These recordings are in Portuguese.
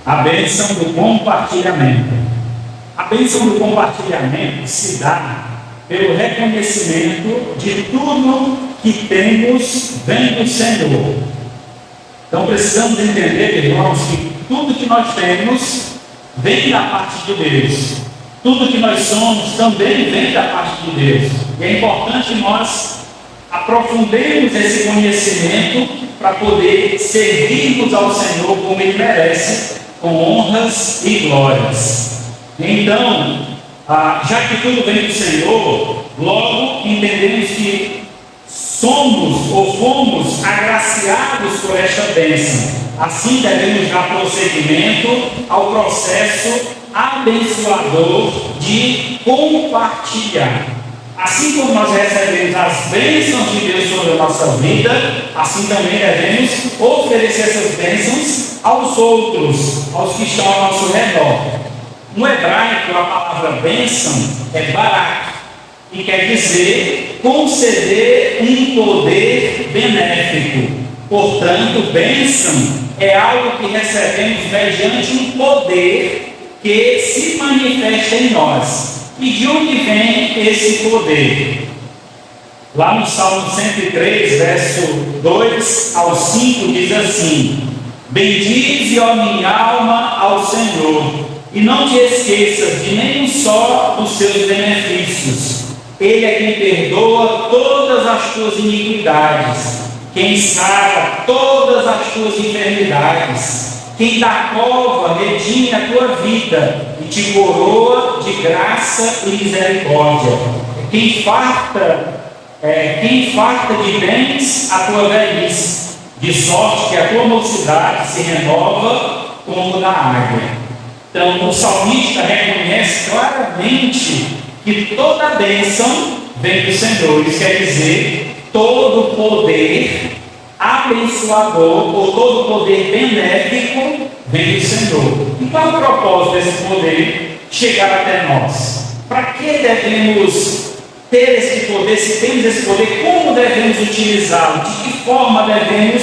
A bênção do compartilhamento. A bênção do compartilhamento se dá pelo reconhecimento de tudo que temos vem do Senhor. Então precisamos entender, irmãos, que tudo que nós temos vem da parte de Deus. Tudo que nós somos também vem da parte de Deus. E é importante nós aprofundemos esse conhecimento para poder servirmos ao Senhor como Ele merece, com honras e glórias. Então, já que tudo vem do Senhor, logo entendemos que somos ou fomos agraciados por esta bênção. Assim devemos dar prosseguimento ao processo abençoador de compartilhar. Assim como nós recebemos as bênçãos de Deus sobre a nossa vida, assim também devemos oferecer essas bênçãos aos outros, aos que estão ao nosso redor. No hebraico, a palavra bênção é barak, e quer dizer conceder um poder benéfico. Portanto, bênção é algo que recebemos mediante um poder que se manifesta em nós. E de onde vem esse poder? Lá no Salmo 103, verso 2 ao 5, diz assim: bendize, ó minha alma, ao Senhor, e não te esqueças de nenhum só dos seus benefícios. Ele é quem perdoa todas as tuas iniquidades, quem sara todas as tuas enfermidades, quem da cova redime a tua vida e te coroa de graça e misericórdia, quem farta de bens a tua velhice, de sorte que a tua mocidade se renova como da águia. Então o salmista reconhece claramente que toda a bênção vem do Senhor. Isso quer dizer, todo poder abençoador ou todo poder benéfico vem do Senhor. E qual é o propósito desse poder chegar até nós? Para que devemos ter esse poder? Se temos esse poder, como devemos utilizá-lo? De que forma devemos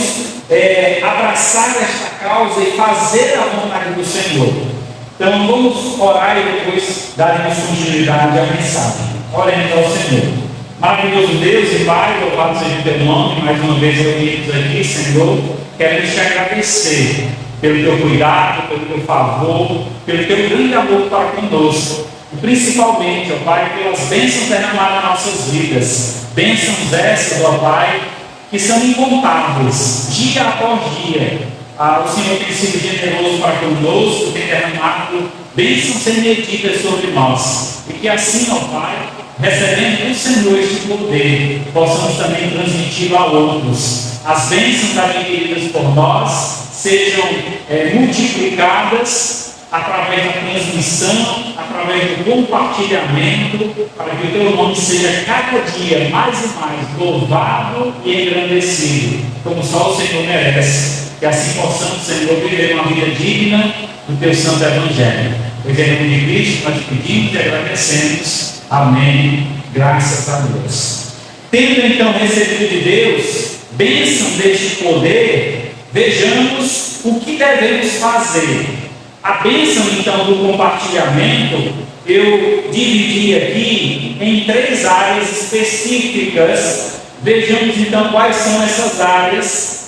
abraçar esta causa e fazer a vontade do Senhor? Então vamos orar e depois daremos continuidade à mensagem. Oremos ao Senhor. Maravilhoso Deus e Pai, louvado seja o teu nome, mais uma vez reunidos aqui, Senhor. Quero te agradecer pelo teu cuidado, pelo teu favor, pelo teu grande amor para conosco. E principalmente, ó Pai, pelas bênçãos derramadas nas nossas vidas. Bênçãos essas, ó Pai, que são incontáveis, dia após dia. O Senhor tem sido generoso para conosco, tem derramado bênçãos sem medidas sobre nós. E que assim, ó Pai, recebendo do Senhor este poder, possamos também transmiti-lo a outros. As bênçãos adquiridas por nós sejam multiplicadas através da transmissão, através do compartilhamento, para que o teu nome seja cada dia mais e mais louvado e engrandecido, como só o Senhor merece. Que assim possamos, Senhor, viver uma vida digna do teu santo evangelho. Pois em nome de Cristo nós pedimos e agradecemos. Amém. Graças a Deus. Tendo então recebido de Deus bênção deste poder, vejamos o que devemos fazer. A bênção então do compartilhamento, eu dividi aqui em 3 áreas específicas. Vejamos então quais são essas áreas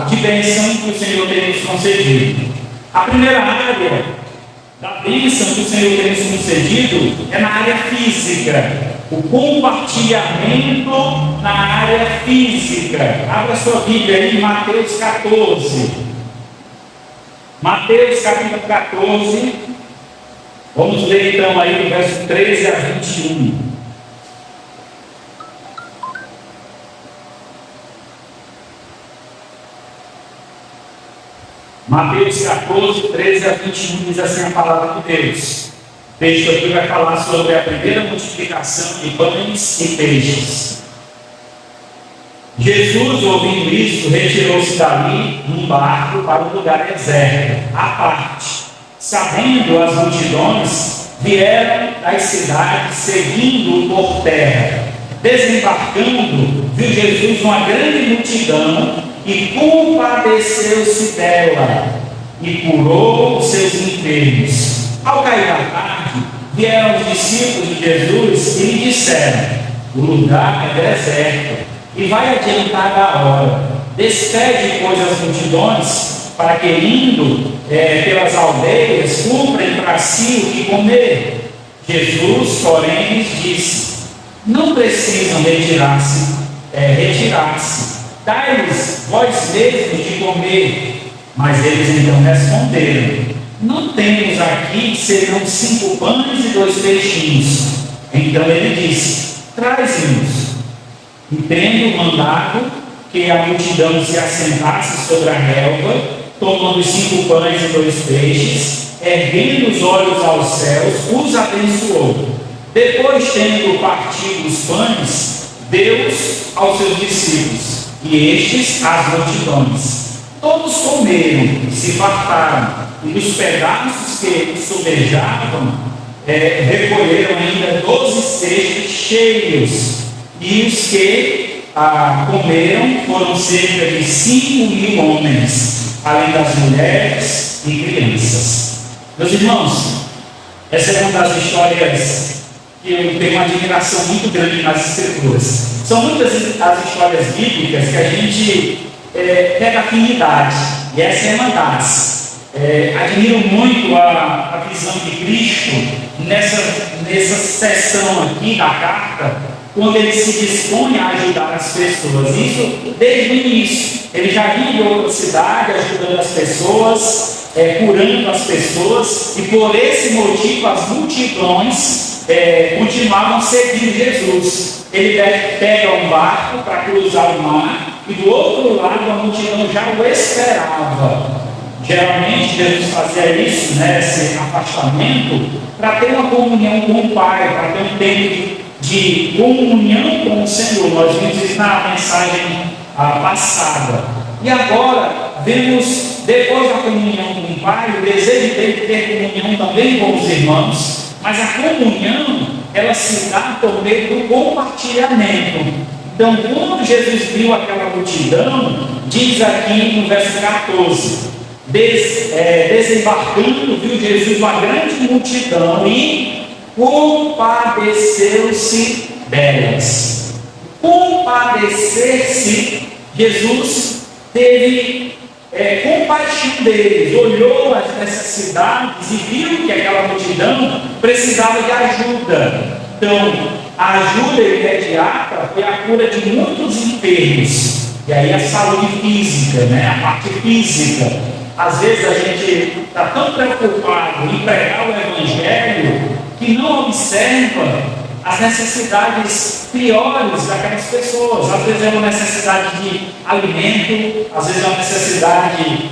de bênção que o Senhor tem nos concedido. A primeira área da bênção que o Senhor tem nos concedido é na área física. O compartilhamento na área física. Abra sua Bíblia aí em Mateus 14. Mateus capítulo 14. Vamos ler então aí do verso 13 a 21. Mateus 14, 13 a 21 diz assim a palavra de Deus. O texto aqui vai falar sobre a primeira multiplicação de pães e peixes. Jesus, ouvindo isso, retirou-se dali num barco para um lugar deserto, à parte. Sabendo as multidões, vieram das cidades seguindo-o por terra. Desembarcando, viu Jesus uma grande multidão e compadeceu-se dela, e curou os seus enfermos. Ao cair da tarde, vieram os discípulos de Jesus e lhe disseram: o lugar é deserto e vai adiantar a hora. Despede, pois, as multidões, para que, indo pelas aldeias, cumprem para si o que comer. Jesus, porém, lhes disse: não precisam retirar-se. Dai-lhes vós mesmos de comer. Mas eles então responderam: não temos aqui senão 5 pães e 2 peixinhos. Então ele disse: traze-nos. E tendo mandado que a multidão se assentasse sobre a relva, tomando os 5 pães e 2 peixes, erguendo os olhos aos céus, os abençoou. Depois, tendo partido os pães, deu-os aos seus discípulos, e estes às multidões. Todos comeram e se fartaram, e dos pedaços que sobejavam, recolheram ainda 12 cestos cheios, e os que comeram foram cerca de 5.000 homens, além das mulheres e crianças. Meus irmãos, essa é uma das histórias que eu tenho uma admiração muito grande nas Escrituras. São muitas as histórias bíblicas que a gente pega afinidade, e essa é uma das. Admiro muito a visão de Cristo nessa seção aqui da carta, quando ele se dispõe a ajudar as pessoas. Isso desde o início. Ele já vinha de outra cidade ajudando as pessoas, curando as pessoas, e por esse motivo as multidões continuavam seguindo Jesus. Ele pega um barco para cruzar o mar, e do outro lado a multidão já o esperava. Geralmente Jesus fazia isso, esse afastamento, para ter uma comunhão com o Pai, para ter um tempo de comunhão com o Senhor. Nós vimos isso na mensagem passada. E agora vemos, depois da comunhão com o Pai, o desejo dele de ter comunhão também com os irmãos. Mas a comunhão, ela se dá por meio do compartilhamento. Então, quando Jesus viu aquela multidão, diz aqui no verso 14: desembarcando, viu Jesus uma grande multidão e compadeceu-se delas. Compadecer-se, Jesus teve compaixão deles, olhou as necessidades e viu que aquela multidão precisava de ajuda. Então, a ajuda imediata foi a cura de muitos enfermos. E aí a saúde física, a parte física. Às vezes a gente está tão preocupado em pregar o Evangelho que não observa as necessidades piores daquelas pessoas. Às vezes é uma necessidade de alimento, às vezes é uma necessidade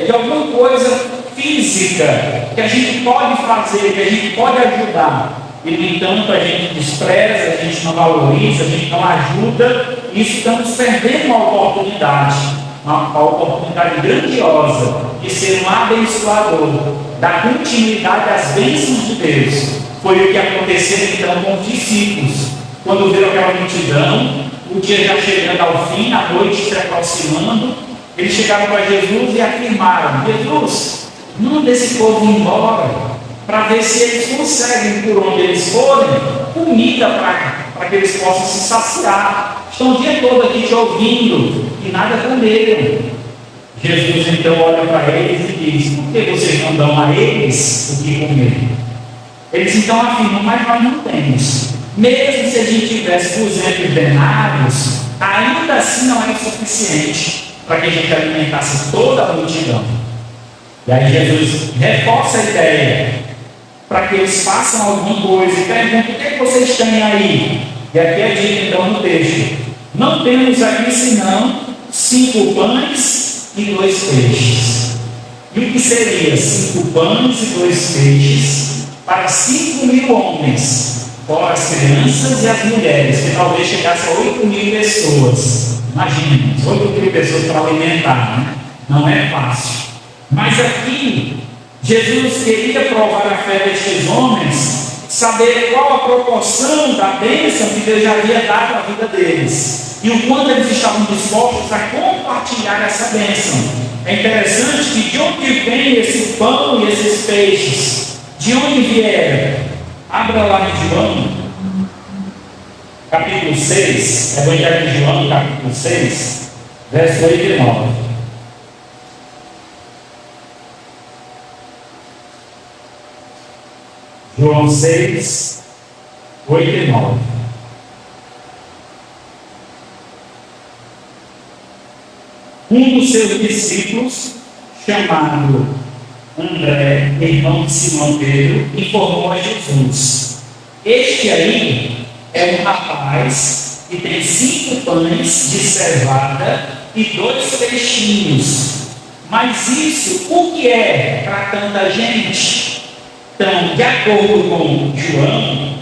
de alguma coisa física que a gente pode fazer, que a gente pode ajudar. E, no entanto, a gente despreza, a gente não valoriza, a gente não ajuda, e isso estamos perdendo uma oportunidade grandiosa de ser um abençoador, dar continuidade às bênçãos de Deus. Foi o que aconteceu então com os discípulos. Quando viram aquela multidão, o dia já chegando ao fim, a noite se aproximando, eles chegaram para Jesus e afirmaram: Jesus, manda esse povo embora, para ver se eles conseguem, por onde eles forem, comida para que eles possam se saciar. Estão o dia todo aqui te ouvindo e nada comeram. Jesus então olha para eles e diz: por que vocês não dão a eles o que comer? Eles então afirmam: mas nós não temos. Mesmo se a gente tivesse 200 denários, ainda assim não é o suficiente para que a gente alimentasse toda a multidão. E aí Jesus reforça a ideia, para que eles façam alguma coisa, e perguntam: o que vocês têm aí? E aqui é dito então no texto: não temos aqui senão 5 pães e 2 peixes. E o que seria 5 pães e 2 peixes para 5.000 homens, fora as crianças e as mulheres, que talvez chegasse a 8.000 pessoas. Imagina, 8.000 pessoas para alimentar, Não é fácil. Mas aqui Jesus queria provar a fé destes homens, saber qual a proporção da bênção que Deus já havia dado à vida deles, e o quanto eles estavam dispostos a compartilhar essa bênção. É interessante que de onde vem tem esse pão e esses peixes, de onde vieram? Abra lá em João, capítulo 6, Evangelho de João, capítulo 6, verso 8 e 9. João 6, 8 e 9. Um dos seus discípulos, chamado André, irmão de Simão Pedro, informou a Jesus: este aí é um rapaz que tem 5 pães de cevada e 2 peixinhos. Mas isso, o que é para tanta gente? Então, de acordo com João,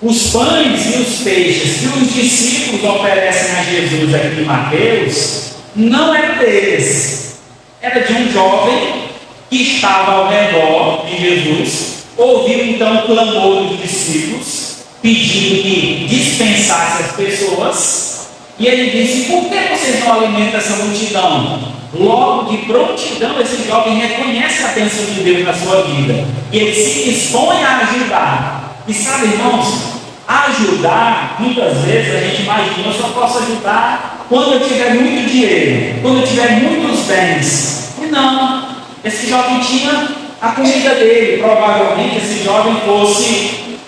os pães e os peixes que os discípulos oferecem a Jesus aqui em Mateus não era deles, era de um jovem que estava ao redor de Jesus, ouviu então o clamor dos discípulos, pedindo que dispensasse as pessoas, e ele disse: por que vocês não alimentam essa multidão? Logo de prontidão, esse jovem reconhece a bênção de Deus na sua vida, e ele se dispõe a ajudar. E sabe, irmãos, ajudar, muitas vezes a gente imagina: eu só posso ajudar quando eu tiver muito dinheiro, quando eu tiver muitos bens. E não, esse jovem tinha a comida dele. Provavelmente esse jovem fosse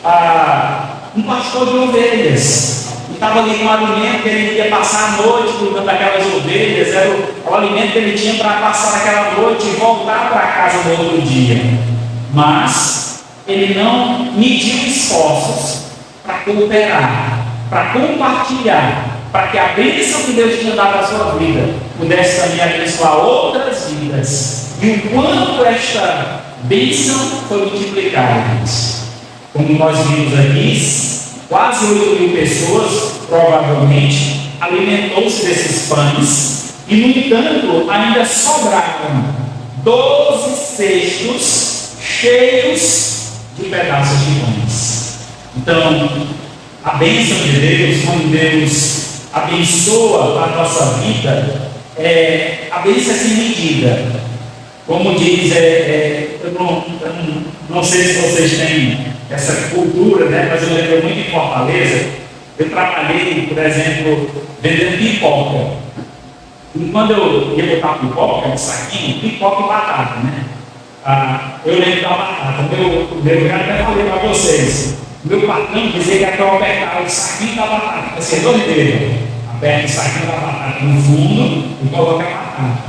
um pastor de ovelhas, e estava ali com o alimento que ele ia passar a noite cuidando daquelas ovelhas, era o alimento que ele tinha para passar aquela noite e voltar para casa no outro dia. Mas ele não mediu esforços para cooperar, para compartilhar, para que a bênção que Deus tinha dado à sua vida pudesse também abençoar outras vidas. E o quanto esta bênção foi multiplicada. Como nós vimos aqui, quase 8.000 pessoas, provavelmente, alimentou-se desses pães, e no entanto, ainda sobraram 12 cestos cheios de pedaços de pães. Então, a bênção de Deus, quando Deus abençoa a nossa vida, a bênção é sem medida. Como diz, eu não sei se vocês têm essa cultura, né? Mas eu lembro muito em Fortaleza. Eu trabalhei, por exemplo, vendendo pipoca. E quando eu ia botar pipoca no saquinho, pipoca e batata, né? Eu lembro da batata. Eu já até falei para vocês. Meu patrão dizia que até eu apertar o saquinho da batata, vai ser 2 dedos. Aperta o saquinho da batata no fundo e coloca a batata.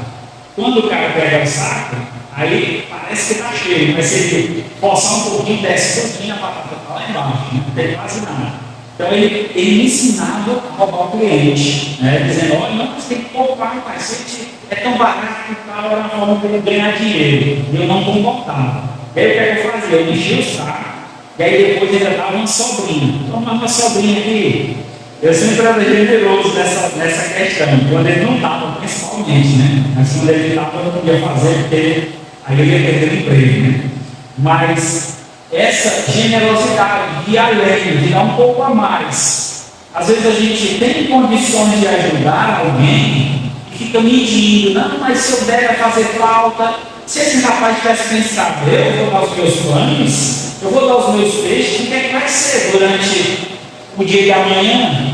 Quando o cara pega o saco, aí parece que está cheio, mas se ele forçar um pouquinho, desce um pouquinho, a batata está lá embaixo, não tem quase nada. Então ele me ensinava a roubar o cliente, né? Dizendo: olha, não, você tem que poupar, rapaz, é tão barato que tal, era uma forma de ele ganhar dinheiro. E eu não comportava. E aí o que eu fazia? Eu enchia o saco, e aí depois ele dava uma sobrinha. Toma uma sobrinha aqui. Eu sempre era generoso nessa questão, quando ele não estava, principalmente, né? Mas quando ele estava, eu não podia fazer, porque aí eu ia perder o emprego, né? Mas essa generosidade de ir além, de dar um pouco a mais. Às vezes a gente tem condições de ajudar alguém e fica medindo: não, mas se eu der vai fazer falta. Se esse rapaz tivesse pensado: eu vou dar os meus pães, eu vou dar os meus peixes, o que é que vai ser durante o dia de amanhã?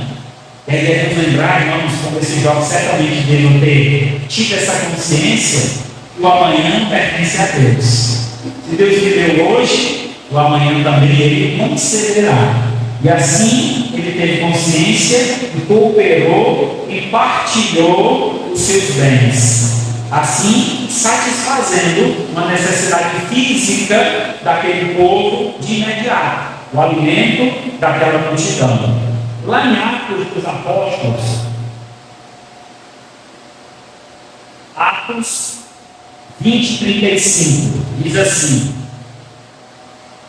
E aí devemos lembrar, irmãos, como esse jovem certamente devem ter tido essa consciência: o amanhã pertence a Deus. Se Deus me deu hoje, o amanhã também ele concederá. E assim ele teve consciência e cooperou e partilhou os seus bens, assim satisfazendo uma necessidade física daquele povo de imediato, o alimento daquela multidão. Lá em Atos dos Apóstolos, Atos 20:35, diz assim: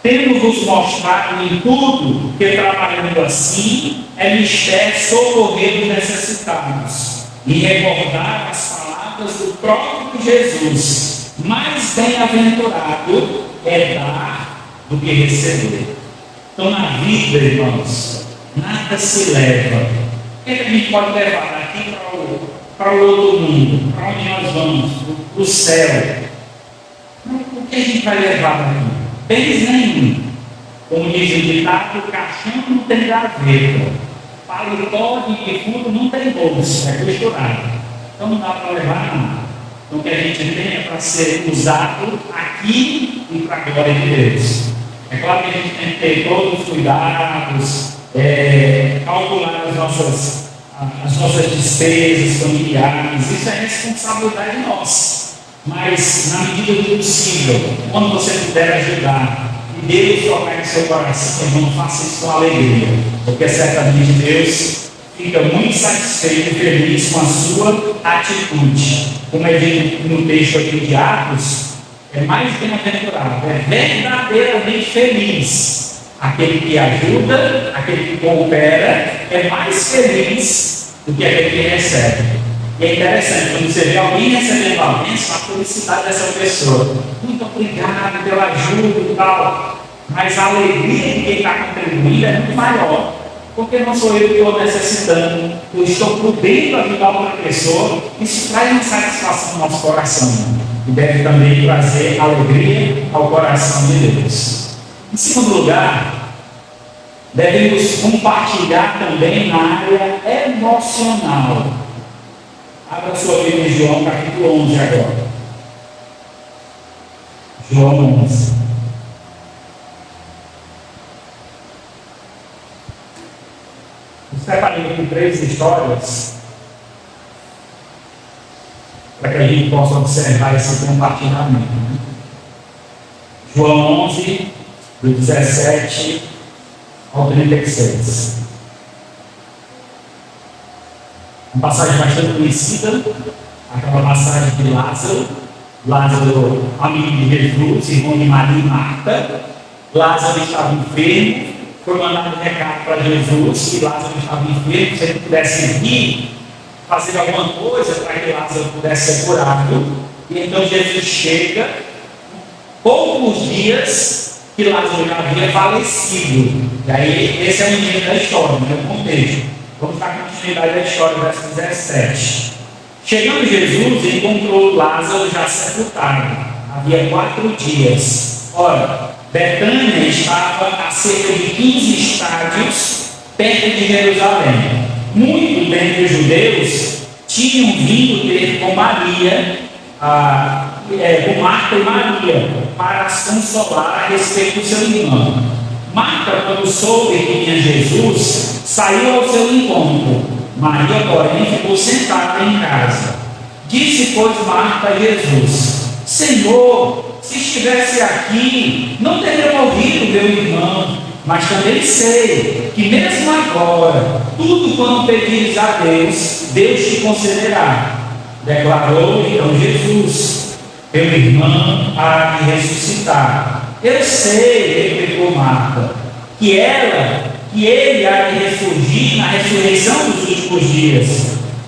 tendo-vos mostrado em tudo que, trabalhando assim, é mister socorrer os necessitados e recordar as palavras do próprio Jesus: mais bem-aventurado é dar do que receber. Então, na vida, irmãos, nada se leva. O que a gente pode levar daqui para o outro mundo? Para onde nós vamos? Para o céu. que a gente vai levar daqui? Bens nenhum. Como diz o ditado, o caixão não tem gaveta. Paletó de defunto não tem bolsa, é costurado. Então não dá para levar nada. Então o que a gente tem é para ser usado aqui e para a glória de Deus. É claro que a gente tem que ter todos os cuidados, calcular as nossas despesas familiares, isso é responsabilidade nossa. Mas na medida do possível, quando você puder ajudar, e Deus tocar em seu coração, irmão, faça isso com alegria, porque certamente Deus fica muito satisfeito e feliz com a sua atitude. Como é dito no texto aqui de Atos, é mais bem-aventurado, é verdadeiramente feliz. Aquele que ajuda, aquele que coopera, é mais feliz do que aquele que recebe. E é interessante, quando você vê alguém recebendo a bênção, a felicidade dessa pessoa. Muito obrigado pela ajuda e tal. Mas a alegria de quem está contribuindo é muito maior. Porque não sou eu que estou necessitando, eu estou podendo ajudar outra pessoa. Isso traz uma satisfação no nosso coração. E deve também trazer alegria ao coração de Deus. Em segundo lugar, devemos compartilhar também na área emocional. Abra sua Bíblia em João capítulo 11 agora. João 11. Eu separei aqui 3 histórias para que a gente possa observar esse compartilhamento. João 11, do 17 ao 36. Uma passagem bastante conhecida, aquela passagem de Lázaro. Lázaro, amigo de Jesus, irmão de Maria e Marta. Lázaro estava enfermo, foi mandado um recado para Jesus que Lázaro estava enfermo, se ele pudesse vir fazer alguma coisa para que Lázaro pudesse ser curado. E então Jesus chega, poucos dias que Lázaro já havia falecido. E aí, esse é o início da história, no meu contexto. Vamos dar continuidade da história, verso 17. Chegando Jesus, encontrou Lázaro já sepultado. Havia 4 dias. Ora, Betânia estava a cerca de 15 estádios perto de Jerusalém. Muitos dentre os judeus tinham vindo ter com Maria, com Marta e Maria, para as consolar a respeito do seu irmão. Marta, quando soube que vinha Jesus, saiu ao seu encontro. Maria, porém, ficou sentada em casa. Disse, pois, Marta a Jesus: Senhor, se estivesse aqui, não teria morrido meu irmão. Mas também sei que mesmo agora, tudo quanto pedires a Deus, Deus te concederá. Declarou então Jesus: Meu irmão há de ressuscitar. Eu sei, replicou Marta, que ele há de ressurgir na ressurreição dos últimos dias.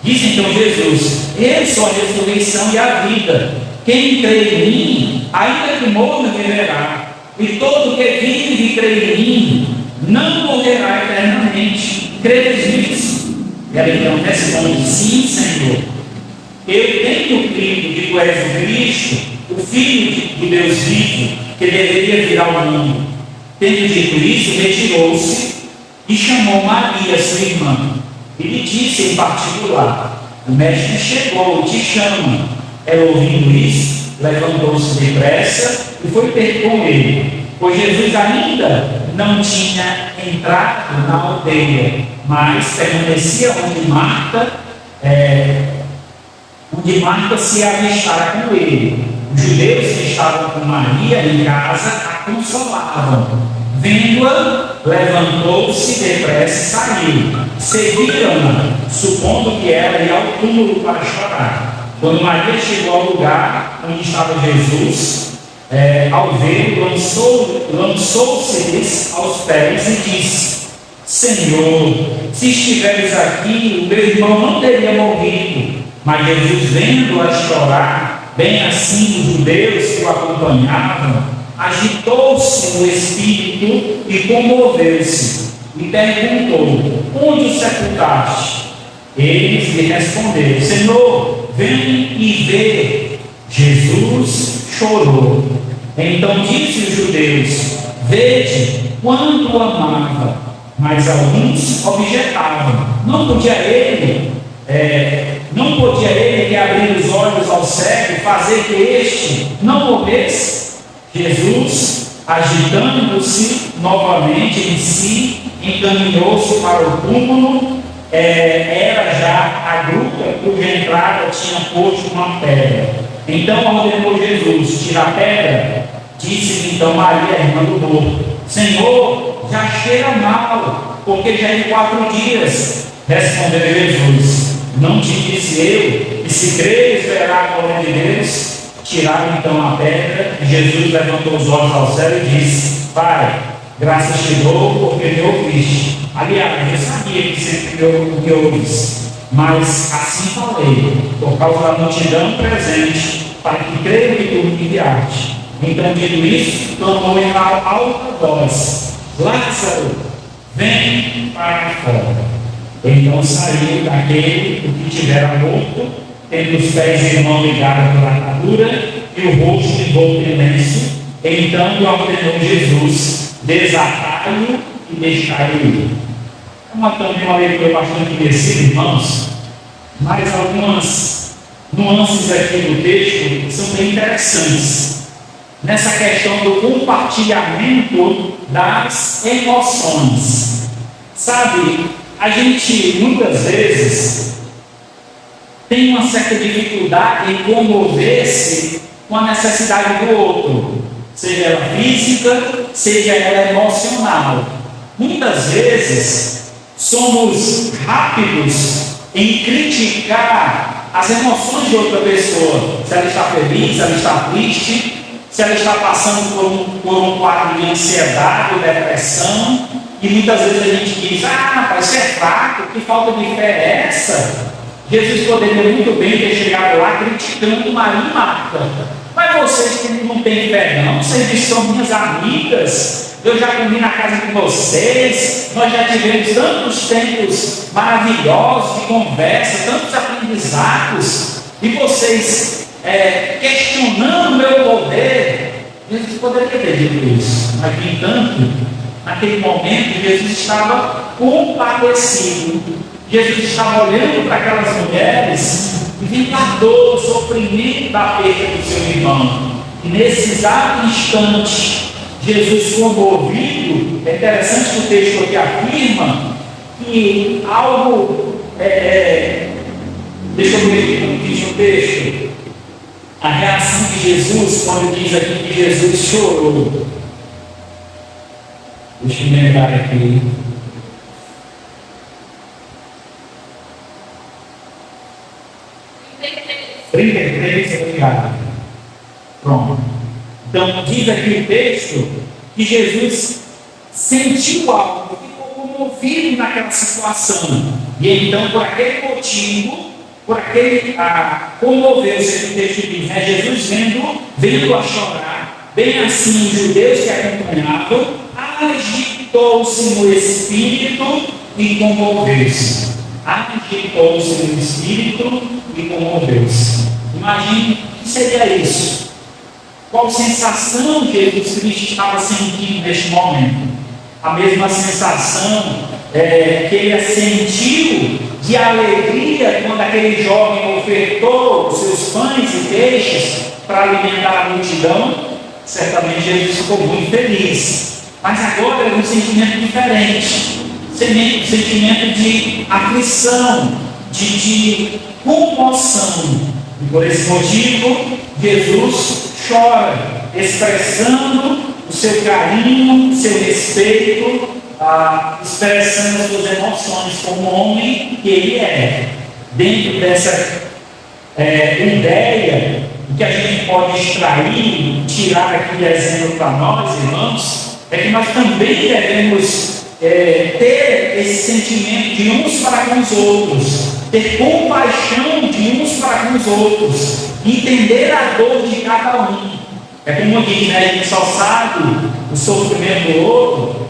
Disse então Jesus: Eu sou a ressurreição e a vida. Quem crê em mim, ainda que morra, viverá. E todo que vive e crê em mim, não morrerá eternamente. Credes nisso? E ela então responde: Sim, Senhor. Eu tenho crido que tu és o Cristo, o Filho de Deus vivo, que deveria vir ao mundo. Tendo dito isso, retirou-se e chamou Maria, sua irmã, e lhe disse em particular: O mestre chegou e te chama. Ela, ouvindo isso, levantou-se depressa e foi ter com ele, pois Jesus ainda não tinha entrado na aldeia, mas permanecia onde Marta se avistara com ele. Os judeus que estavam com Maria em casa a consolavam. Vendo-a, levantou-se depressa e saiu. Seguiram-na, supondo que ela ia ao túmulo para chorar. Quando Maria chegou ao lugar onde estava Jesus, ao vê-lo, lançou-se-lhes aos pés e disse: Senhor, se estiveres aqui, o meu irmão não teria morrido. Mas Jesus, vendo-a chorar, bem assim os judeus que o acompanhavam, agitou-se no espírito e comoveu-se, e perguntou: Onde o sepultaste? Eles lhe responderam: Senhor, vem e vê. Jesus chorou. Então disse os judeus: vede quanto o amava. Mas alguns objetavam: não podia ele que abrir os olhos ao cego fazer que este não morresse? Jesus, agitando-se novamente em si, encaminhou-se para o túmulo. Era já a gruta cuja entrada tinha posto uma pedra. Então ordenou Jesus: tira a pedra. Disse então Maria, irmã do morto: Senhor, já cheira mal, porque já é 4 dias. Respondeu Jesus: não te disse eu que se creres verá a glória de Deus? Tiraram então a pedra, e Jesus levantou os olhos ao céu e disse: Pai, graças te dou porque me ouviste. Aliás, eu sabia que sempre me ouviste, mas assim falei, por causa da multidão presente, para que creiam que tu me enviaste. Então, dito isso, clamou em alta voz: Lázaro, vem para fora. Então saiu daquele que tivera morto, tendo os pés e mãos ligados pela atadura e o rosto envolto em lenço. Então ordenou Jesus: desatai-o e deixai-o ir. Também uma leitura bastante conhecida, irmãos, mas algumas nuances aqui do texto são bem interessantes. Nessa questão do compartilhamento das emoções. Sabe, a gente muitas vezes tem uma certa dificuldade em comover-se com a necessidade do outro, seja ela física, seja ela emocional. Muitas vezes somos rápidos em criticar as emoções de outra pessoa, se ela está feliz, se ela está triste, se ela está passando por um quadro de ansiedade ou depressão, e muitas vezes a gente diz: rapaz, isso é fraco, que falta de fé é essa? Jesus poderia muito bem ter chegado lá criticando Maria e Marta: mas vocês que não têm fé não, vocês são minhas amigas, eu já comi na casa de vocês, nós já tivemos tantos tempos maravilhosos de conversa, tantos aprendizados, e vocês questionando o meu poder. Jesus poderia ter dito isso, mas no entanto, naquele momento Jesus estava compadecido. Jesus estava olhando para aquelas mulheres e vendo a dor, o sofrimento da perda do seu irmão. E nesse exato instante, Jesus comovido, é interessante que o texto aqui afirma que algo, deixa eu ver como diz o texto, a reação de Jesus, quando diz aqui que Jesus chorou. Deixa eu lembrar aqui. Obrigado. Pronto. Então, diz aqui o texto que Jesus sentiu algo, ficou comovido naquela situação. E então, por aquele motivo, comoveu-se, o texto diz, né? Jesus vendo a chorar, bem assim os judeus que acompanhavam, agitou-se no espírito e comoveu-se. Agitou-se no espírito e comoveu-se. Imagine o que seria isso. Qual sensação Jesus Cristo estava sentindo neste momento? A mesma sensação que ele sentiu de alegria quando aquele jovem ofertou os seus pães e peixes para alimentar a multidão. Certamente Jesus ficou muito feliz. Mas agora é um sentimento diferente. Sentimento de aflição, de comoção. E por esse motivo, Jesus chora, expressando o seu carinho, o seu respeito, expressando as suas emoções como homem que ele é. Dentro dessa ideia, o que a gente pode extrair, tirar aqui de exemplo para nós, irmãos, é que nós também devemos ter esse sentimento de uns para com os outros, ter compaixão de uns para com os outros, entender a dor de cada um. É como diz, né? A gente só sabe o sofrimento do outro,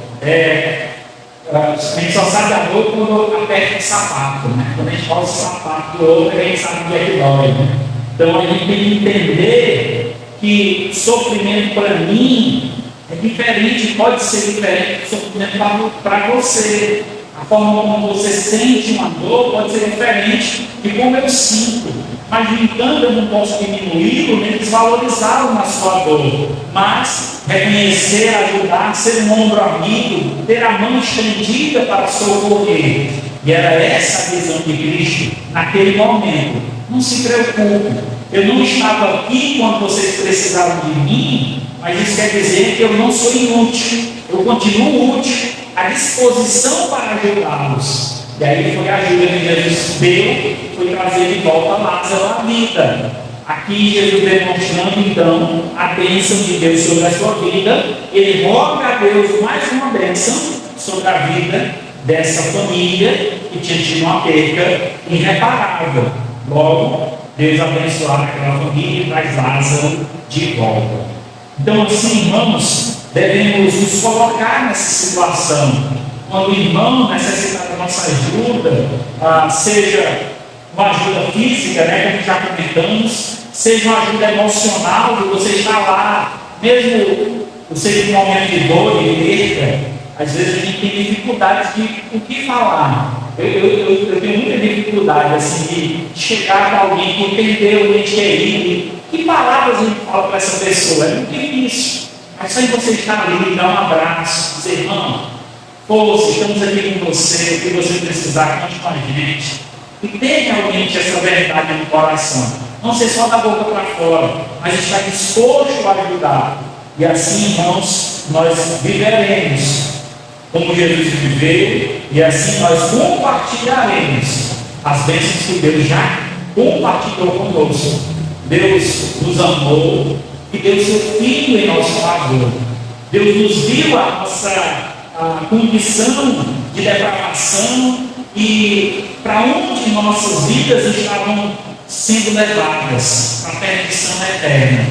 a gente só sabe a dor quando aperta o sapato, né? Quando a gente fala o sapato do outro, a gente sabe o que é que dói, né? Então a gente tem que entender que sofrimento para mim é diferente, pode ser diferente do sofrimento para você. A forma como você sente uma dor pode ser diferente de como eu sinto. Mas, no entanto, eu não posso diminuí-lo nem desvalorizá-lo na sua dor. Mas reconhecer, ajudar, ser um ombro amigo, ter a mão estendida para socorrer. E era essa a visão de Cristo naquele momento. Não se preocupe, eu não estava aqui quando vocês precisaram de mim, mas isso quer dizer que eu não sou inútil, eu continuo útil, à disposição para ajudá-los. E aí foi a ajuda que Jesus deu, foi trazer de volta Lázaro à vida. Aqui Jesus demonstrando então a bênção de Deus sobre a sua vida. Ele roga a Deus mais uma bênção sobre a vida dessa família que tinha tido uma perca irreparável. Logo, Deus abençoar aquela família e traz Lázaro de volta. Então, assim, irmãos, devemos nos colocar nessa situação. Quando o irmão necessitar da nossa ajuda, seja uma ajuda física, como já comentamos, seja uma ajuda emocional, de você estar lá, mesmo você em um momento de dor e perca, às vezes a gente tem dificuldade de o que falar. Eu tenho muita dificuldade assim, de chegar para alguém que perdeu o ente querido. Que palavras a gente fala para essa pessoa? É muito difícil. Mas só em você estar ali, dar um abraço, dizer, irmão, força, estamos aqui com você, o que você precisar, conte com a gente. E tenha realmente essa verdade no coração. Não ser só da boca para fora, mas estar disposto a ajudar. E assim, irmãos, nós viveremos como Jesus viveu, e assim nós compartilharemos as bênçãos que Deus já compartilhou conosco. Deus nos amou e deu seu Filho em nosso favor. Deus nos viu a nossa condição de depravação e para onde nossas vidas estavam sendo levadas para a perdição eterna.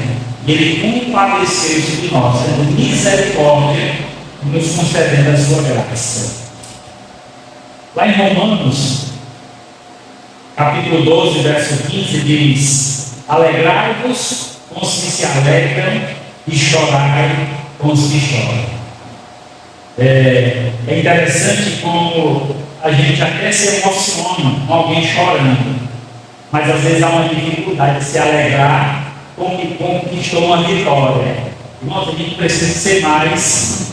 E Ele compadeceu-se de nós, tendo misericórdia, nos concedendo a sua graça. Lá em Romanos, capítulo 12, verso 15, diz: alegrai-vos com os que se alegram e chorai com os que choram. É interessante como a gente até se emociona com alguém chorando, mas às vezes há uma dificuldade de se alegrar com que conquistou uma vitória. Irmãos, a gente precisa ser mais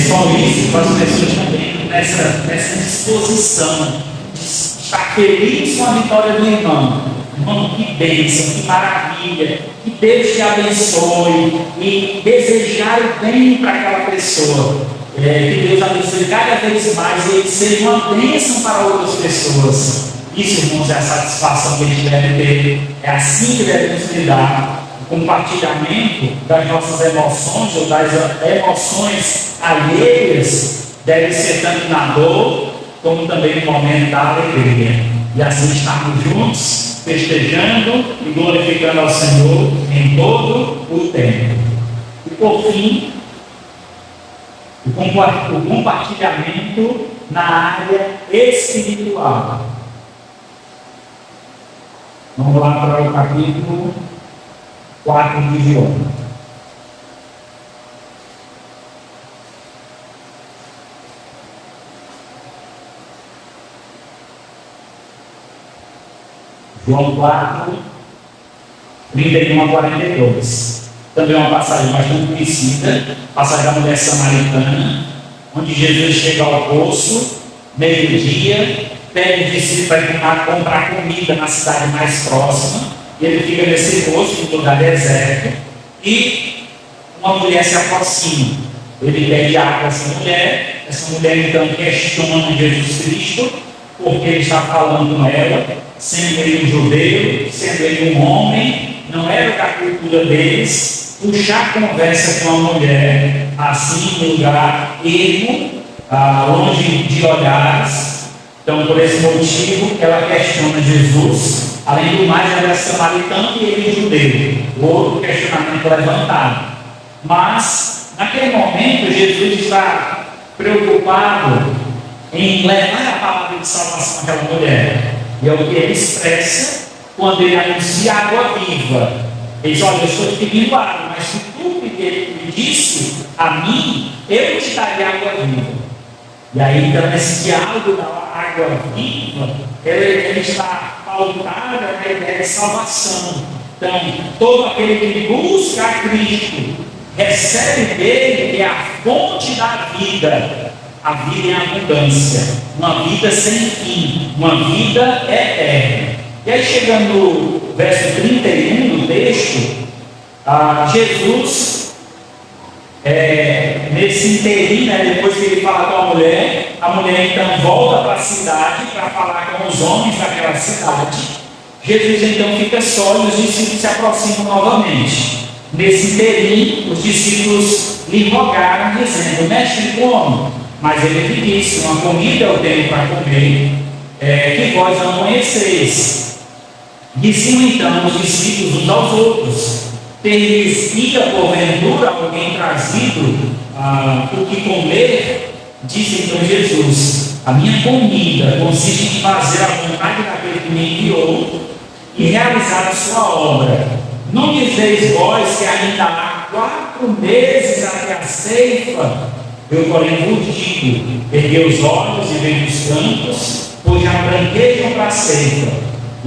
solícito para as pessoas também nessa disposição de estar feliz com a vitória do irmão. Irmão, que bênção, que maravilha, que Deus te abençoe e desejar o bem para aquela pessoa. Que Deus abençoe cada vez mais e ele seja uma bênção para outras pessoas. Isso, irmãos, é a satisfação que a gente deve ter. É assim que devemos lidar. O compartilhamento das nossas emoções ou das emoções alheias deve ser tanto na dor como também no momento da alegria. E assim estarmos juntos, festejando e glorificando ao Senhor em todo o tempo. E por fim, o compartilhamento na área espiritual. Vamos lá para o capítulo 4 de João. João 4, 31 a 42. Também é uma passagem bastante conhecida, passagem da mulher samaritana, onde Jesus chega ao poço, meio-dia, pede o discípulo para comprar comida na cidade mais próxima. E ele fica nesse poço, em lugar deserto, e uma mulher se aproxima. Ele pede água a essa mulher então questiona Jesus Cristo, porque ele está falando com ela, sendo ele um judeu, sendo ele um homem, não era da cultura deles, puxar conversa com uma mulher, assim, em lugar ermo, longe de olhares. Então, por esse motivo, ela questiona Jesus. Além do mais, ela era samaritana e ele judeu. Outro questionamento levantado. Mas, naquele momento, Jesus está preocupado em levar a palavra de salvação àquela mulher. E é o que ele expressa quando ele anuncia a água viva. Ele diz: olha, eu estou te pedindo água, mas se tu pedisse a mim, eu te daria água viva. E aí, então, esse diálogo da água viva, ele está pautado na ideia de salvação. Então, todo aquele que busca a Cristo, recebe dele, que é a fonte da vida, a vida em abundância, uma vida sem fim, uma vida eterna. E aí, chegando no verso 31 do texto, Jesus, nesse inteirinho, depois que ele fala com a mulher então volta para a cidade para falar com os homens daquela cidade. Jesus então fica só e os discípulos se aproximam novamente. Nesse inteirinho, os discípulos lhe rogaram, dizendo: mestre, come. Mas ele lhe disse: uma comida eu tenho para comer, que vós não conheceis. Diziam então os discípulos uns aos outros: teria porventura alguém trazido o que comer? Disse então Jesus: a minha comida consiste em fazer a vontade daquele que me enviou e realizar a sua obra. Não dizeis vós que ainda há 4 meses até a ceifa? Eu, porém, vos digo: erguei os olhos e veio dos campos, pois já branquejam para a ceifa.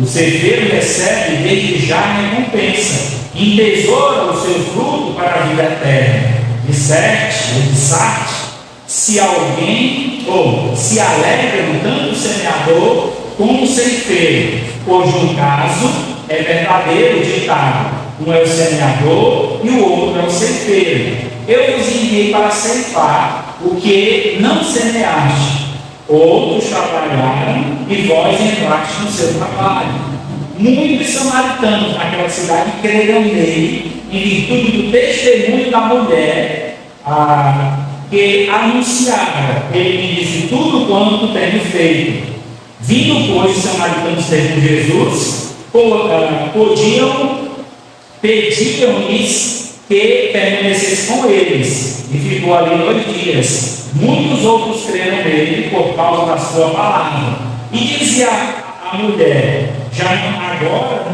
O ceifeiro recebe desde já a recompensa, e entesoura o seu fruto para a vida eterna. Dissarte, se alguém se alegra no tanto semeador como o ceifeiro, pois no caso é verdadeiro o ditado: um é o semeador e o outro é o ceifeiro. Eu vos enviei para ceifar o que não semeaste. Outros trabalharam e vós entraste no seu trabalho. Muitos samaritanos naquela cidade creram nele em virtude do testemunho da mulher que anunciava: ele me disse tudo quanto tenho feito. Vindo, pois, os samaritanos ter com Jesus, pediam-lhes que permanecesse com eles, e ficou ali 2 dias. Muitos outros creram nele por causa da sua palavra. E dizia a mulher: já agora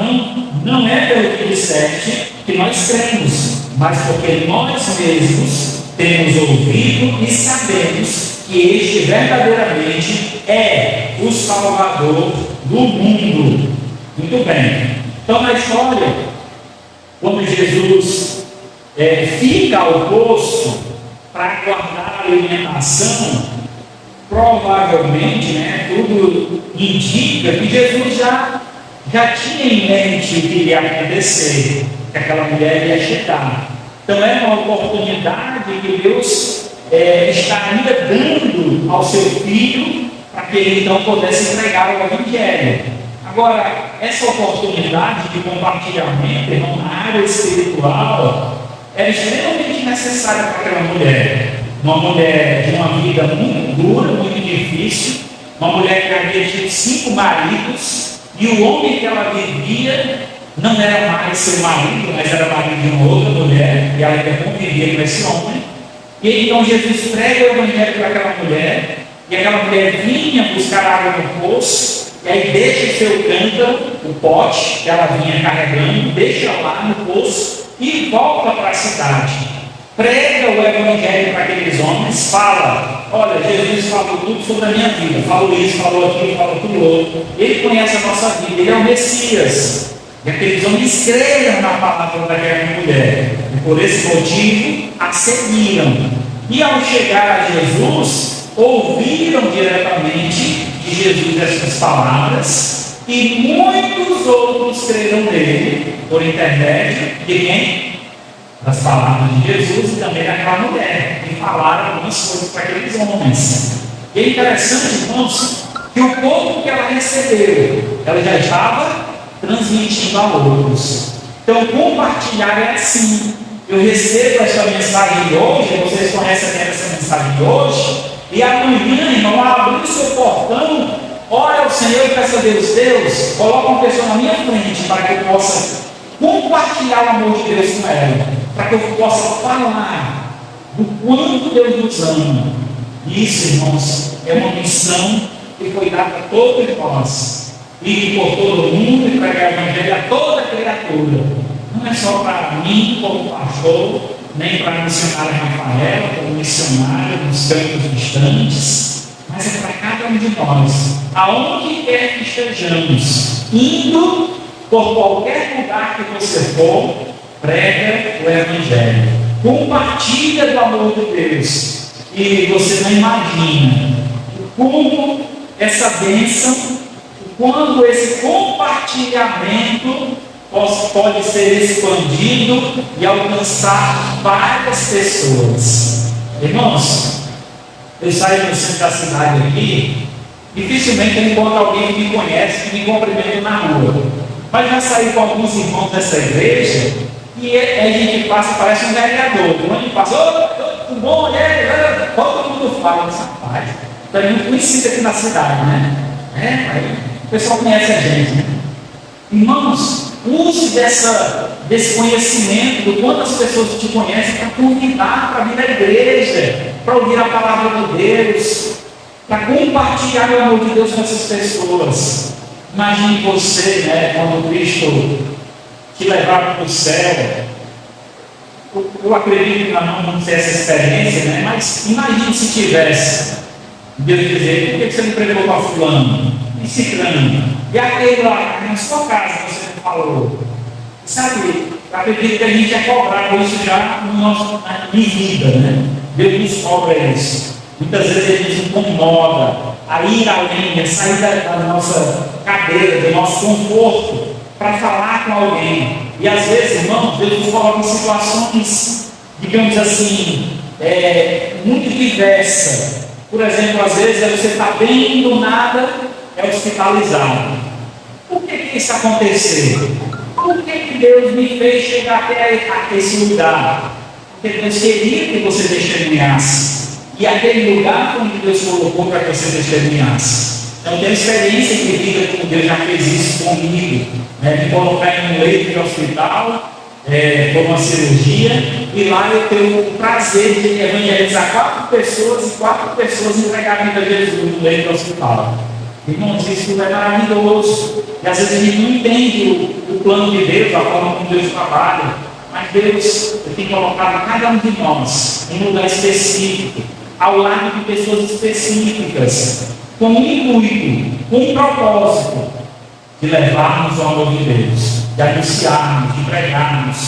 não é pelo que disseste que nós cremos, mas porque nós mesmos temos ouvido e sabemos que este verdadeiramente é o Salvador do mundo. Muito bem. Então, na história, quando Jesus fica ao poço para guardar a alimentação, provavelmente, tudo indica que Jesus já tinha em mente o que iria acontecer, que aquela mulher ia chegar. Então é uma oportunidade que Deus estaria dando ao seu filho para que ele então pudesse entregar o Evangelho. Agora, essa oportunidade de compartilhamento, irmão, na área espiritual, era extremamente necessária para aquela mulher. Uma mulher de uma vida muito dura, muito difícil, uma mulher que havia tido 5 maridos, e o homem que ela vivia não era mais seu marido, mas era marido de uma outra mulher, e ela ainda convivia com esse homem. E então Jesus prega o Evangelho para aquela mulher, e aquela mulher vinha buscar água no poço, e aí deixa o seu cântaro, o pote que ela vinha carregando, deixa lá no poço e volta para a cidade. Prega o Evangelho para aqueles homens, fala: olha, Jesus falou tudo sobre a minha vida, falou isso, falou aquilo, falou tudo outro. Ele conhece a nossa vida, ele é o Messias. E aqueles homens creram na palavra daquela mulher, e por esse motivo a seguiram. E ao chegar a Jesus, ouviram diretamente de Jesus essas palavras, e muitos outros creram nele por intermédio de quem? Das palavras de Jesus e também daquela mulher, que falaram algumas coisas para aqueles homens. E é interessante, irmãos, que o pouco que ela recebeu, ela já estava transmitindo a outros. Então, compartilhar é assim. Eu recebo esta mensagem de hoje, vocês conhecem essa mensagem de hoje, e amanhã, irmão, abrir o seu portão, ore ao Senhor e peça a Deus, coloca uma pessoa na minha frente para que eu possa compartilhar o amor de Deus com ela, para que eu possa falar do quanto Deus nos ama. Isso, irmãos, é uma missão que foi dada a todos nós, ir por todo mundo e pregar o Evangelho a toda criatura. Não não é só para mim como pastor, nem para a missionária Rafaela, como missionária nos campos distantes, mas é para cada um de nós, aonde quer que estejamos, indo por qualquer lugar que você for, prega o Evangelho, compartilha do amor de Deus, e você não imagina como essa bênção, quando esse compartilhamento pode ser expandido e alcançar várias pessoas. Irmãos, eu saio do centro da cidade aqui, dificilmente eu encontro alguém que me conhece, que me cumprimenta na rua. Mas já saí com alguns irmãos dessa igreja e a gente passa, parece um vereador. Quando passa, tudo bom? Todo mundo fala, rapaz. Então a gente conhecido aqui na cidade, né? Aí o pessoal conhece a gente, né? Irmãos, use desse conhecimento do quanto as pessoas te conhecem para convidar para vir à igreja, para ouvir a palavra de Deus, para compartilhar o amor de Deus com essas pessoas. Imagine você, né, quando Cristo te levar para o céu. Eu acredito que não sei essa experiência, né? Mas imagine se tivesse Deus dizer: por que você não pregou para fulano? E ciclano? E aquele lá na sua casa você não falou? Sabe, eu acredito que a gente é cobrado isso já na vida, né? Deus nos cobra isso. Muitas vezes ele nos incomoda a ir além, a sair da nossa cadeira, do nosso conforto, para falar com alguém. E às vezes, irmãos, Deus nos coloca em situações, digamos assim, muito diversas. Por exemplo, às vezes você está bem, do nada é hospitalizado. Por que isso aconteceu? Por que Deus me fez chegar até esse lugar? Porque Deus queria que você testemunhasse. E aquele lugar onde Deus colocou para que você testemunhasse. Então, tenho experiência de vida como Deus já fez isso comigo. Me colocar em um leito de hospital, por uma cirurgia, e lá eu tenho o prazer de evangelizar 4 pessoas, e 4 pessoas entregar a vida a Jesus no leito do hospital. Irmãos, isso é maravilhoso. E às vezes a gente não entende o plano de Deus, a forma como Deus trabalha. Mas Deus tem colocado cada um de nós em um lugar específico, ao lado de pessoas específicas, com um intuito, com um propósito de levarmos o amor de Deus, de anunciarmos, de pregarmos.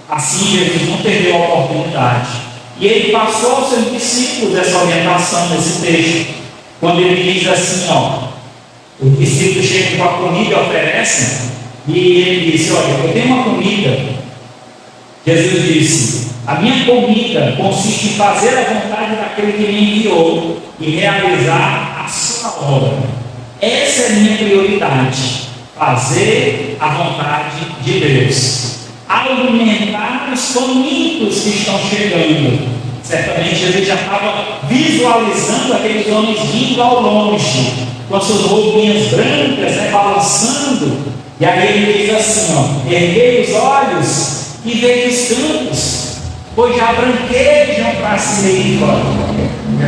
Assim Jesus não perdeu a oportunidade. E ele passou aos seus discípulos essa orientação nesse texto, quando ele diz assim, os discípulos chegam com a comida e oferecem, e ele disse: olha, eu tenho uma comida. Jesus disse: a minha comida consiste em fazer a vontade daquele que me enviou e realizar a sua obra. Essa é a minha prioridade, fazer a vontade de Deus, alimentar os famintos que estão chegando. Certamente Jesus já estava visualizando aqueles homens vindo ao longe, com as suas roupinhas brancas, balançando. E aí ele diz assim: erguei os olhos e veio os campos, pois já branquejam para cima,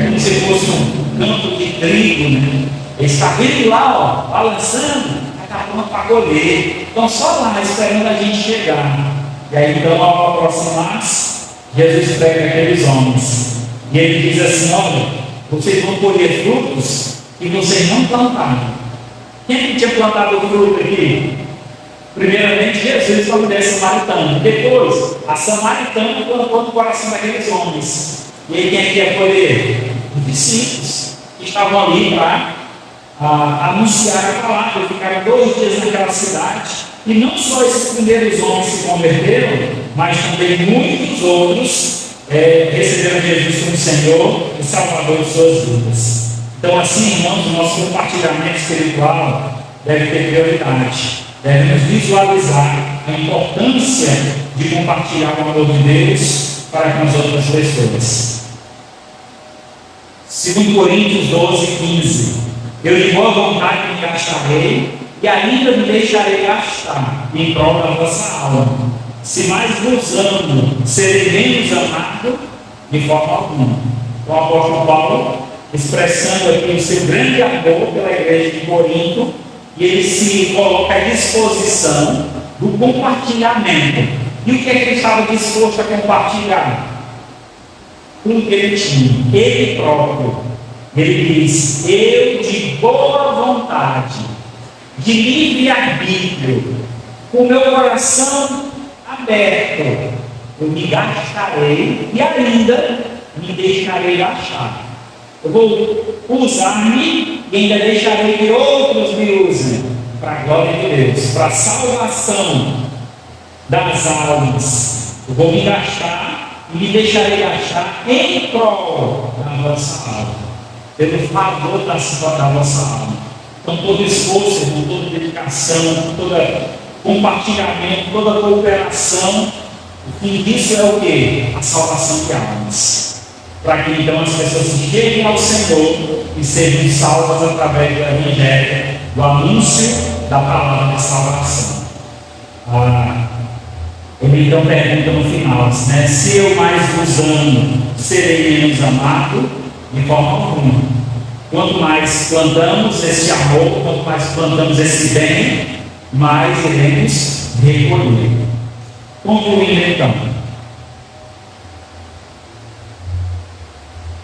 como se fosse um campo de trigo, né? Ele está vindo lá, balançando, acabando para colher. Então só lá, esperando a gente chegar. E aí então, ao aproximar-se, Jesus prega aqueles homens, e ele diz assim: olha, vocês vão colher frutos que vocês não plantaram. Quem é que tinha plantado o fruto aqui? Primeiramente Jesus, para a mulher samaritana. Depois, a samaritana plantou no coração daqueles homens. E aí quem é que ia colher? Os discípulos, que estavam ali para anunciar a palavra. Ficaram 2 dias naquela cidade. E não só esses primeiros homens se converteram, mas também muitos outros receberam Jesus como Senhor e Salvador de suas vidas. Então, assim, irmãos, o nosso compartilhamento espiritual deve ter prioridade. Devemos visualizar a importância de compartilhar o amor de Deus para com as outras pessoas. 2 Coríntios 12:15. Eu de boa vontade me gastarei, e ainda me deixarei gastar em prol da vossa alma. Se mais vos amo, serei menos amado de forma alguma. O apóstolo Paulo, expressando aqui o seu grande amor pela igreja de Corinto, e ele se coloca à disposição do compartilhamento E o que é que ele estava disposto a compartilhar? Tudo que ele tinha, ele próprio. Ele diz: eu de boa vontade, de livre-arbítrio, com meu coração aberto, eu me gastarei e ainda me deixarei gastar. Eu vou usar-me e ainda deixarei que outros me usem, para a glória de Deus, para a salvação das almas. Eu vou me gastar e me deixarei gastar em prol da vossa alma, pelo favor da vossa alma. Então, todo esforço, toda dedicação, todo compartilhamento, toda cooperação, o fim disso é o quê? A salvação de almas. Para que então as pessoas cheguem ao Senhor e sejam salvas através do Evangelho, do anúncio da palavra da salvação. Ele então pergunta no final, né? Se eu mais vos amo, serei menos amado? De forma alguma. Quanto mais plantamos esse amor, quanto mais plantamos esse bem, mais iremos recolher. Concluindo então.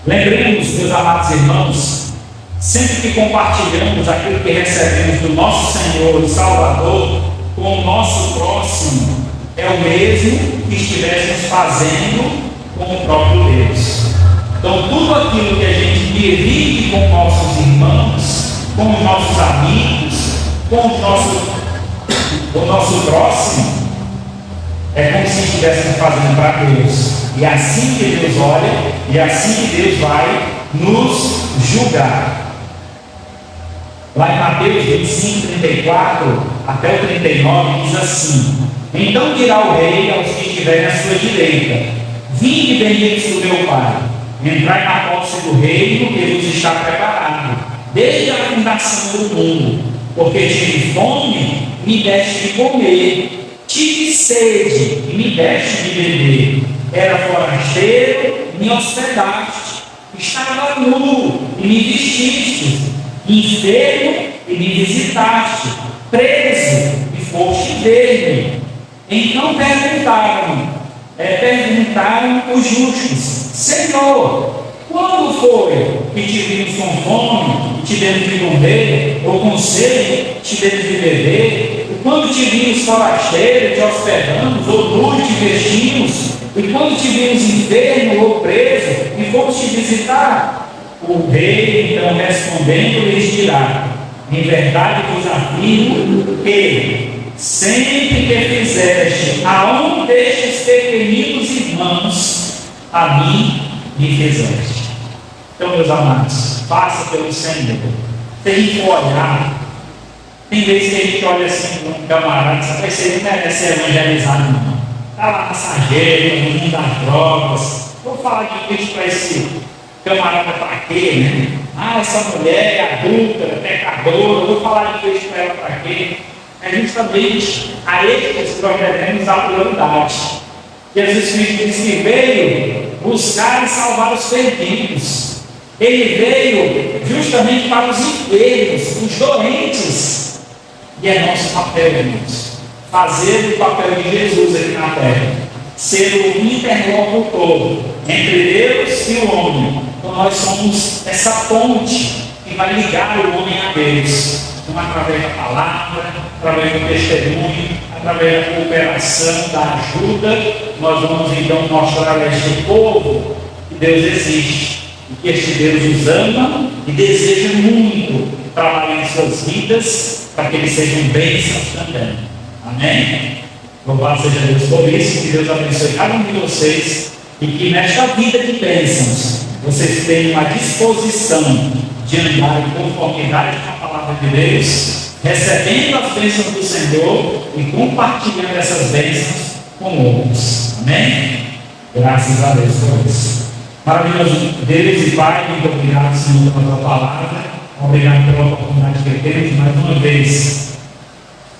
Lembremos, meus amados irmãos, sempre que compartilhamos aquilo que recebemos do nosso Senhor e Salvador com o nosso próximo, é o mesmo que estivéssemos fazendo com o próprio Deus. Então, tudo aquilo que a gente divide com nossos irmãos, com os nossos amigos, com o nosso próximo, é como se estivéssemos fazendo para Deus. E é assim que Deus olha, e é assim que Deus vai nos julgar. Lá em Mateus 25, 34 até o 39, diz assim: então dirá o rei aos que estiverem à sua direita: vinde, benditos do meu Pai, entrai na posse do reino que vos está preparado, desde a fundação do mundo, porque tive fome, me deste de comer, tive sede, e me deste de beber, era forasteiro, me hospedaste, estava nu, e me vestiste, enfermo, e me visitaste, preso, e foste ver-me. Então perguntaram os justos: Senhor, quando foi que te vimos com fome, e te demos de comer, ou com sede, te demos de beber? E quando te vimos forasteiro, te hospedamos, ou nu, te vestimos? E quando te vimos enfermo ou preso, e fomos te visitar? O rei, então, respondendo, lhes dirá: em verdade vos afirmo que, sempre que fizeste a um destes pequeninos irmãos, a mim me fizeste. Então, meus amados, faça pelo Senhor. Se a gente for olhar, tem vezes que a gente olha assim para um camarada, sabe que ele não merece ser evangelizado, não. Está lá na sarjeta, no mundo das drogas. Vou falar de Cristo para esse camarada para quê, né? Ah, essa mulher é adulta, é pecadora. Vou falar de Cristo para ela para quê? É justamente a estes que nós devemos dar prioridade. Jesus Cristo disse que veio buscar e salvar os perdidos. Ele veio justamente para os enfermos, os doentes. E é nosso papel, irmãos, fazer o papel de Jesus aqui na terra, ser o interlocutor entre Deus e o homem. Então nós somos essa ponte que vai ligar o homem a Deus. Então, através da palavra, através do testemunho, através da cooperação, da ajuda, nós vamos então mostrar a este povo que Deus existe, e que este Deus os ama e deseja muito trabalhar em suas vidas, para que eles sejam bênçãos também. Amém? Louvado seja Deus por isso, que Deus abençoe cada um de vocês, e que nesta vida de bênçãos vocês tenham a disposição de andar em conformidade com a palavra de Deus, recebendo as bênçãos do Senhor e compartilhando essas bênçãos com outros. Amém? Graças a Deus por isso. Maravilhoso Deus e Pai, muito obrigado, Senhor, pela tua palavra. Obrigado pela oportunidade que temos mais uma vez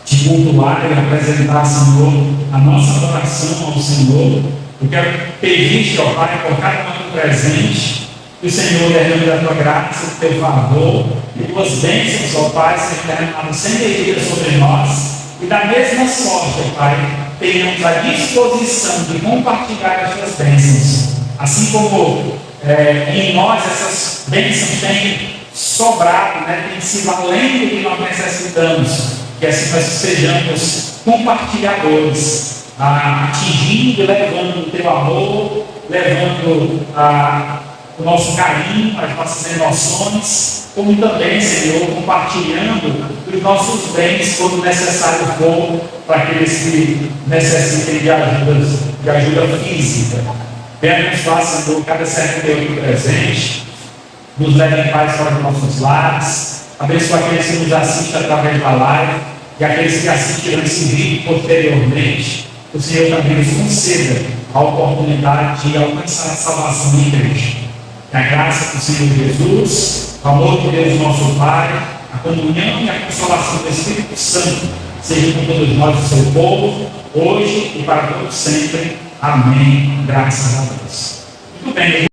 de cultuar e apresentar, Senhor, a nossa adoração ao Senhor. Eu quero pedir, ó Pai, por cada um presente, que o Senhor derrame da tua graça, do teu favor, e tuas bênçãos, ó Pai, sejam derramadas sem medida sobre nós, e da mesma sorte, ó Pai, tenhamos a disposição de compartilhar essas bênçãos. Assim como em nós essas bênçãos têm sobrado, tem sido além do que nós necessitamos, que assim nós sejamos compartilhadores, atingindo e levando o teu amor, levando o nosso carinho, as nossas emoções, como também, Senhor, compartilhando os nossos bens quando necessário for para aqueles que necessitem de ajuda física. Venha abençoar, Senhor, cada servo teu aqui presente, nos leve em paz para os nossos lares, abençoa aqueles que nos assistem através da live e aqueles que assistirão esse vídeo posteriormente. O Senhor também nos conceda a oportunidade de alcançar a salvação da igreja. Que a graça do Senhor Jesus, o amor de Deus nosso Pai, a comunhão e a consolação do Espírito Santo seja com todos nós, o seu povo, hoje e para todos sempre. Amém. Graças a Deus. Muito bem,